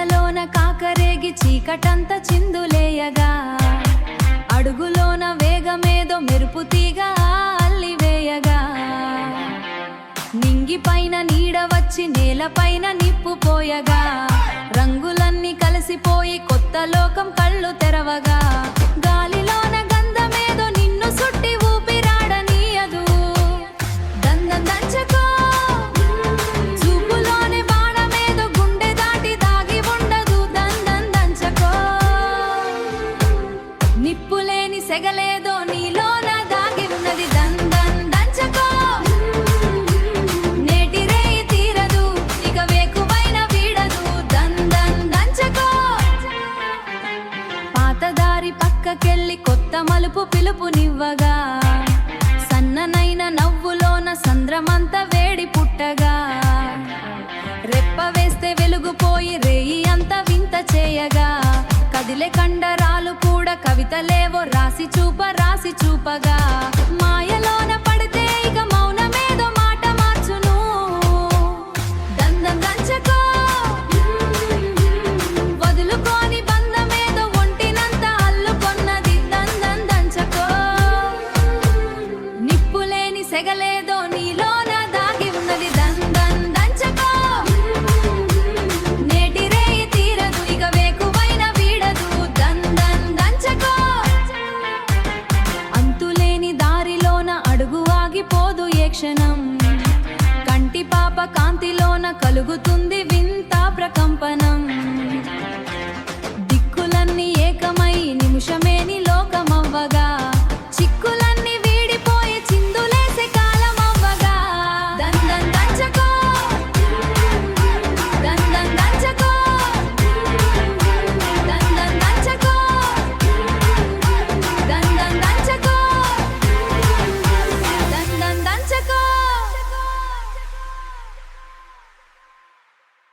కళ్ళలోన కాకరేగి చీకటంత చిందులేయగా అడుగులోన వేగమేదో మెరుపు తీగ అల్లివేయగా నింగిపైన నీడ వచ్చి నేలపైన నిప్పుపోయగా రంగులన్నీ కలిసిపోయి కొత్త లోకం కళ్ళు తెరవగా గాలిలోన గంధమేదో నిన్ను సుట్టి ఊపిరాడనీయదు దందం దంచకో చూపులోనే బాణమేదో గుండె దాటి దాగి ఉండదు దందం దంచకో నిప్పులేని సెగలేదో నీలోన దాగి ఉన్నది దందం దంచకో నేటి రేయి తీరదు ఇక వేకువైన వీడదు దందం దంచకో పాతదారి పక్కకెళ్ళి కొత్త మలుపు పిలుపునివ్వగా సన్ననైన నవ్వులోన సంద్రమంత వేడి పుట్టగా రెప్ప వేస్తే వెలుగుపోయి రేయి అంత వింత చేయగా కదిలే కండరాలు కూడా కవితలేవో రాసి చూపగా మాయలోన పడితే ఇక మౌనమేదో మాట మార్చును దందం దంచకో వదులుకోని బంధమేదో ఒంటినంత అల్లుకొన్నది దందం దంచకో నిప్పులేని సెగలేదో నీలోన దాగి ఉన్నది దందం దంచకో నేటి రేయి తీరదు ఇక వేకువైన వీడదు దందం దంచకో అంతులేని దారిలోన అడుగు ఆగిపోదు ఏ క్షణం కంటి పాప కాంతిలోన కలుగుతుంది